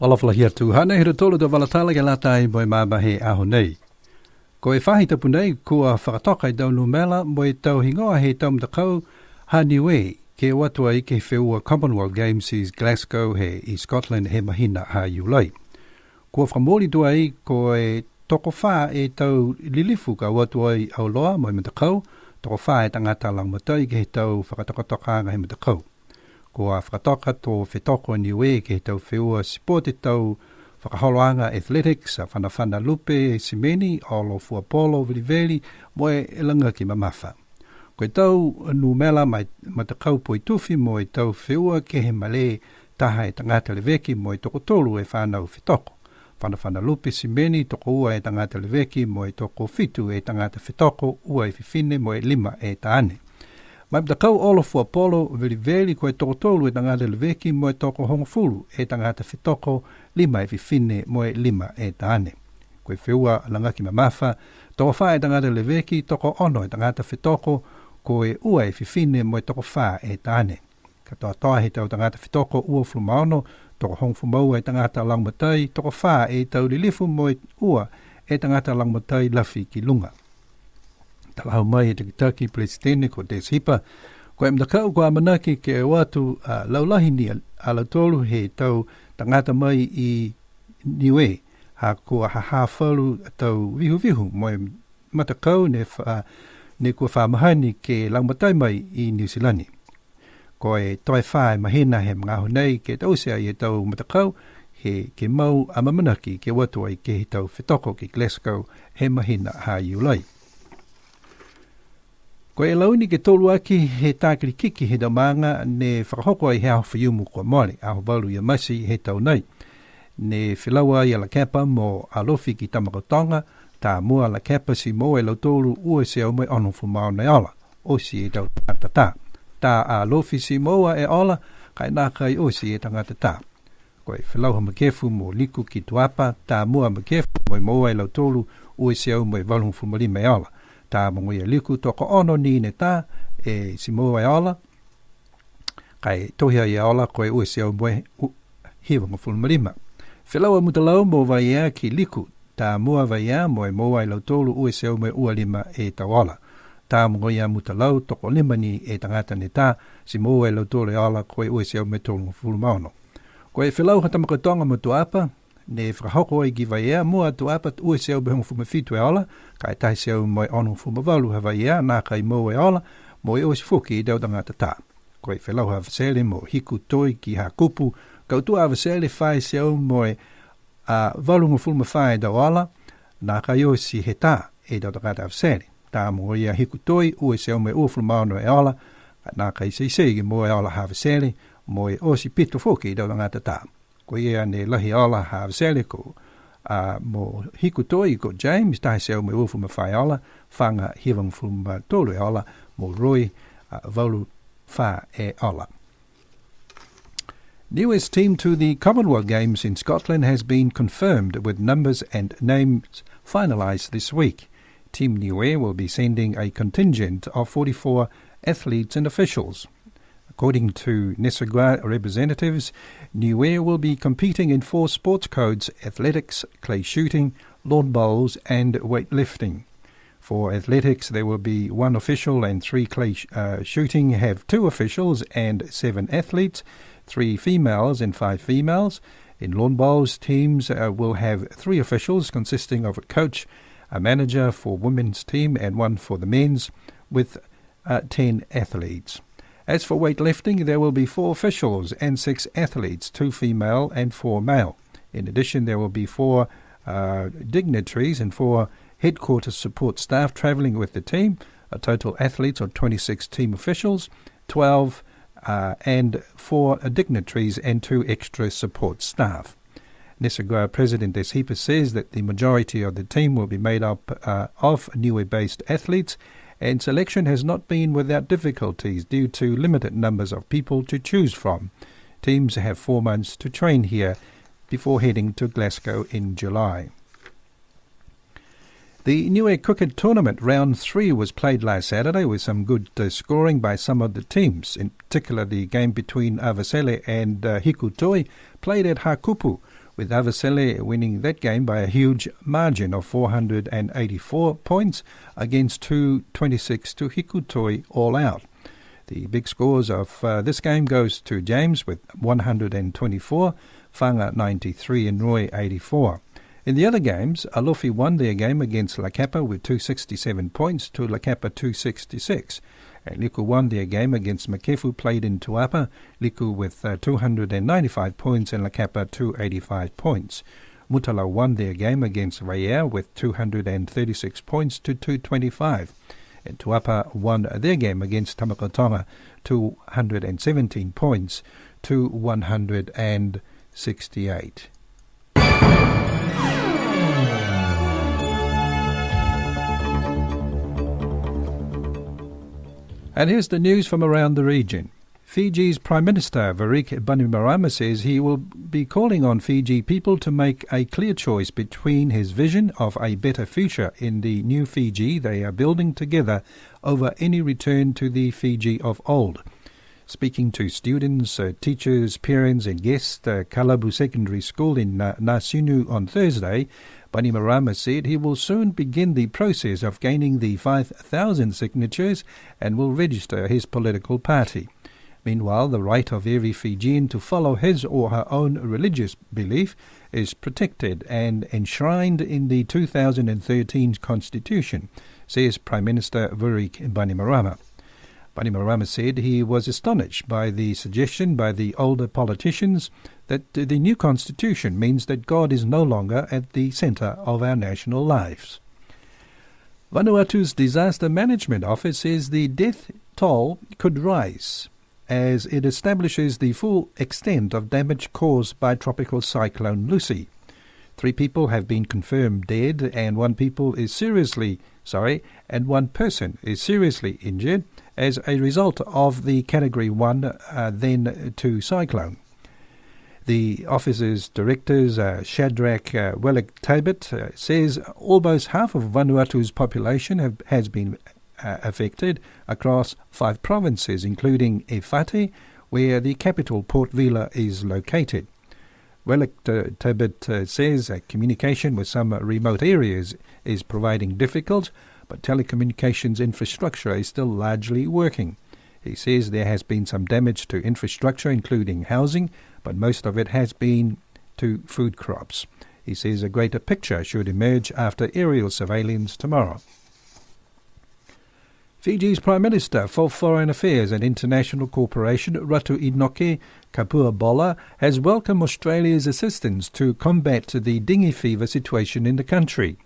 Whalawhala hia tūhane, hira tolu da walatala ke latai boi māmahe aho nei. Ko e whahi tapu nei, kua whakatoka I tau numela, mo e tau hingoa he tau mtakau ha Niuean, ke watua I ke whiua Commonwealth Games is Glasgow he I Scotland he mahina ha Iulai. Kua whamori tua I, ko e toko wha e tau lilifu ka watua I Aoloa mo e mtakau, toko wha e tangata lang matai ke he tau whakatokatokanga he mtakau. Kua whakatoka tō whetoko Niuean ke he tau whiua sipote tau whakaholoanga athletics, a whanawhana lupe, simeni, olo fuapolo, viliveli, mo e langa ki mamafa. Ko e tau numela mai matakau po I tuwhi mo e tau whiua ke he male taha e tangata leveki mo e toko tolu e whanau whetoko. Whanawhana lupe, simeni, toko ua e tangata leveki mo e toko fitu e tangata whetoko, ua e whiwhine mo e lima e taane. Mai matakau olo fuapolo, viliveli ko e toko tolu e tangata leveki mo e toko hongofulu e tangata whetoko, lima e whiwhine mo e lima e taane. Ko e whiua langaki mamafa, toko wha e tangata leveki, toko ono e tangata whetoko, ko e ua e whiwhine mo e toko wha e taane. Ka toa toa he tau tangata whetoko ua flumaono, toko hongfumau e tangata langmatai, toko wha e tau lilifu mo e ua e tangata langmatai lafi ki lunga. Talahu mai e tikitaki presidente ko Des Hipa, ko e mtakau ko amanaki ke e watu laulahi ni alatolu he tau tangata mai I Niuean, ha kua haha whalu tau vihu mo e matakau ne kua whamahani ke langmatai mai I New Zealand. Ko e toi whae mahina he mga honei ke tausea I e tau matakau he ke mau amamanaki ke watu ai ke he tau whetoko ki Glasgow he mahina ha Iulai. Ko e launi ke tolu aki he tākiri kiki he damanga ne whakahoko ai he aho whiumu kua mole, aho walu I masi he tau nei. Ne whilaua I ala kepa mo alofi ki tamakotonga, tā mua ala kepa si mo e lautolu ua se au mai ono fumao nei ala, o si e tau tangata. Tā alofi si moa e ala, kai nā kai o si e tangata tā. Ko e whilauha makefu mo liku ki tuapa, tā mua makefu mo e moa e lautolu ua se au mai walung fumali mai ala. Tā mongo ia liku toko ono ni ne tā e si moa e ala, kai tohia I ala koe ua se au moe hiwanga fulmarima. Whilaua mutalau mo vai ea ki liku, tā mua vai ea mo e moa e lautolu ua se au moe ua lima e tawala. Tā mongo ia mutalau toko lima ni e tangata ne tā, si moa e lautolu e ala koe ua se au moe tolu fulmaono. Koe whilauha tamakotonga mo tuapa, ne whakahoko ai ki vai ea mua tuapa ua se au behongo fumafitu e ala, kai tai se au moe ono fumawalu ha vai ea, nā kai moa e ala, mo e osi fuki I dau tangata tā. Koe whilauha vasele mo hiku toi ki ha kupu, kautua vasele whai se au moe walunga fulma whai dau ala, nā kai osi he tā e dau tangata vasele. Tā mo ia hiku toi ua se au moe uafulmaono e ala, nā kai seisegi mo e ala ha vasele, mo e osi pito fuki dau tangata tā. Ko ia ne lahi ala ha vasele ko mo hiku toi ko James, tahi se au moe uafulma whai ala, whanga hiwang fulma tolu e ala, mo roi walu wha e ala. Newest team to the Commonwealth Games in Scotland has been confirmed with numbers and names finalised this week. Team Niuean will be sending a contingent of 44 athletes and officials. According to Nesagua representatives, Niuean will be competing in 4 sports codes: athletics, clay shooting, lawn bowls and weightlifting. For athletics, there will be 1 official, and 3 clay shooting have 2 officials and 7 athletes, 3 females and 5 females. In lawn bowls, teams will have 3 officials consisting of a coach, a manager for women's team and 1 for the men's, with 10 athletes. As for weightlifting, there will be 4 officials and 6 athletes, 2 female and 4 male. In addition, there will be 4 dignitaries and 4 headquarters support staff travelling with the team, a total athletes of 26 team officials, 12 and 4 dignitaries and 2 extra support staff. Nesagua President Des Hipa says that the majority of the team will be made up of Niue-based athletes, and selection has not been without difficulties due to limited numbers of people to choose from. Teams have 4 months to train here before heading to Glasgow in July. The Niue Cricket Tournament Round 3 was played last Saturday with some good scoring by some of the teams. In particular, the game between Avasele and Hikutoi played at Hakupu, with Avasele winning that game by a huge margin of 484 points against 226 to Hikutoi all out. The big scores of this game goes to James with 124, Whanga 93 and Roy 84. In the other games, Alofi won their game against Lakapa with 267 points to Lakapa 266. And Liku won their game against Makefu, played in Tuapa, Liku with 295 points and Lakapa 285 points. Mutala won their game against Raya with 236 points to 225. And Tuapa won their game against Tamakotonga 217 points to 168. And here's the news from around the region. Fiji's Prime Minister Varik Bainimarama says he will be calling on Fiji people to make a clear choice between his vision of a better future in the new Fiji they are building together over any return to the Fiji of old. Speaking to students, teachers, parents and guests at Kalabu Secondary School in Nasinu on Thursday, Bainimarama said he will soon begin the process of gaining the 5,000 signatures and will register his political party. Meanwhile, the right of every Fijian to follow his or her own religious belief is protected and enshrined in the 2013 Constitution, says Prime Minister Varik Bainimarama. Bainimarama said he was astonished by the suggestion by the older politicians that the new constitution means that God is no longer at the centre of our national lives. Vanuatu's Disaster Management Office says the death toll could rise as it establishes the full extent of damage caused by Tropical Cyclone Lucy. 3 people have been confirmed dead and one person is seriously injured as a result of the Category 1 then 2 cyclone. The office's director, Shadrach Wellick-Tabit, says almost half of Vanuatu's population has been affected across 5 provinces, including Efate, where the capital Port Vila is located. Wellick-Tabit says communication with some remote areas is proving difficult, but telecommunications infrastructure is still largely working. He says there has been some damage to infrastructure, including housing, but most of it has been to food crops. He says a greater picture should emerge after aerial surveillance tomorrow. Fiji's Prime Minister for Foreign Affairs and International Cooperation, Ratu Inoke Kapua-Bola, has welcomed Australia's assistance to combat the dengue fever situation in the country.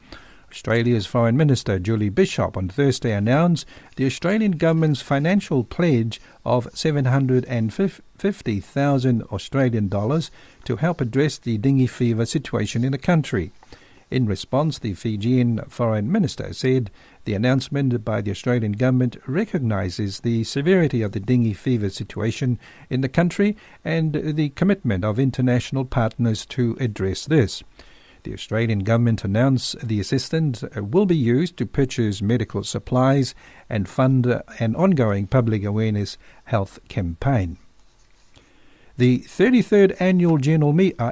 Australia's Foreign Minister Julie Bishop on Thursday announced the Australian government's financial pledge of 750,000 Australian dollars to help address the dengue fever situation in the country. In response, the Fijian Foreign Minister said the announcement by the Australian government recognises the severity of the dengue fever situation in the country and the commitment of international partners to address this. The Australian government announced the assistance will be used to purchase medical supplies and fund an ongoing public awareness health campaign. The 33rd annual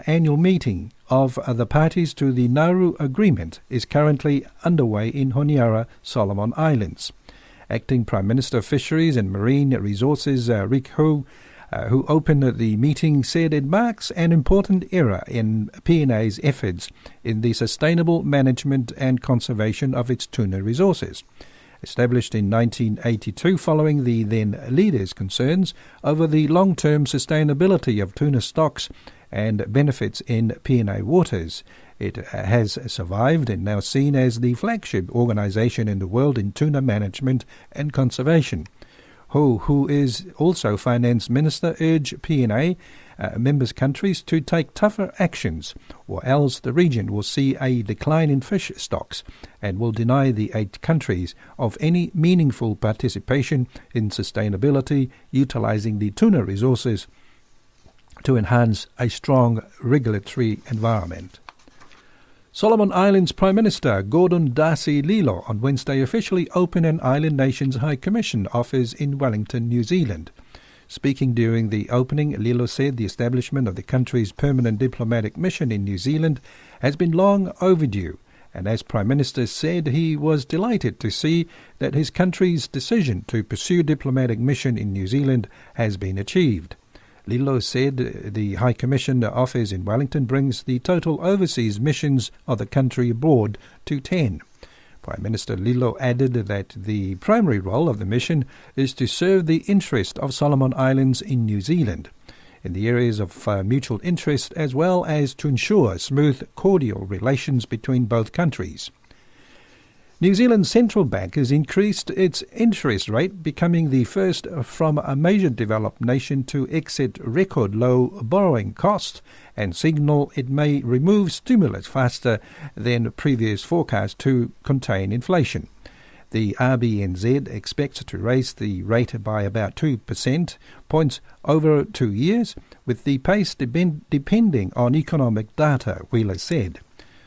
annual meeting of the parties to the Nauru Agreement is currently underway in Honiara, Solomon Islands. Acting Prime Minister of Fisheries and Marine Resources Rick Hu, who opened the meeting, said it marks an important era in PNA's efforts in the sustainable management and conservation of its tuna resources. Established in 1982 following the then leaders' concerns over the long-term sustainability of tuna stocks and benefits in PNA waters, it has survived and now seen as the flagship organisation in the world in tuna management and conservation. Who is also Finance Minister, urged PNA members countries to take tougher actions, or else the region will see a decline in fish stocks and will deny the 8 countries of any meaningful participation in sustainability, utilising the tuna resources to enhance a strong regulatory environment. Solomon Islands Prime Minister Gordon Darcy Lilo on Wednesday officially opened an Island Nations High Commission office in Wellington, New Zealand. Speaking during the opening, Lilo said the establishment of the country's permanent diplomatic mission in New Zealand has been long overdue, and as Prime Minister said, he was delighted to see that his country's decision to pursue diplomatic mission in New Zealand has been achieved. Lilo said the High Commission office in Wellington brings the total overseas missions of the country abroad to 10. Prime Minister Lilo added that the primary role of the mission is to serve the interest of Solomon Islands in New Zealand, in the areas of mutual interest, as well as to ensure smooth, cordial relations between both countries. New Zealand's central bank has increased its interest rate, becoming the first from a major developed nation to exit record low borrowing costs and signal it may remove stimulus faster than previous forecasts to contain inflation. The RBNZ expects to raise the rate by about 2% points over 2 years, with the pace depending on economic data, Wheeler said.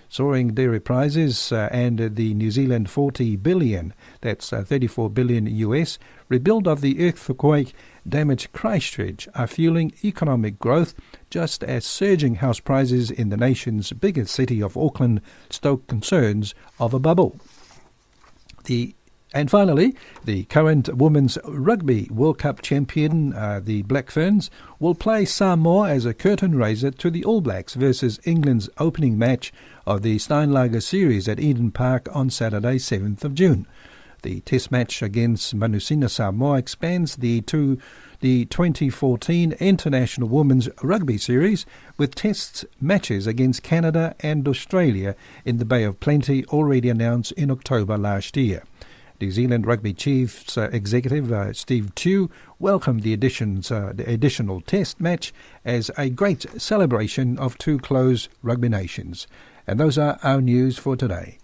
Soaring dairy prices and the New Zealand 40 billion, that's 34 billion US, rebuild of the earthquake-damaged Christchurch are fueling economic growth, just as surging house prices in the nation's biggest city of Auckland stoke concerns of a bubble. And finally, the current Women's Rugby World Cup champion, the Black Ferns, will play Samoa as a curtain raiser to the All Blacks versus England's opening match of the Steinlager series at Eden Park on Saturday, 7th of June. The test match against Manusina Samoa expands the 2014 International Women's Rugby Series with test matches against Canada and Australia in the Bay of Plenty, already announced in October last year. New Zealand Rugby Chiefs Executive Steve Tew welcomed the additional test match as a great celebration of two close rugby nations. And those are our news for today.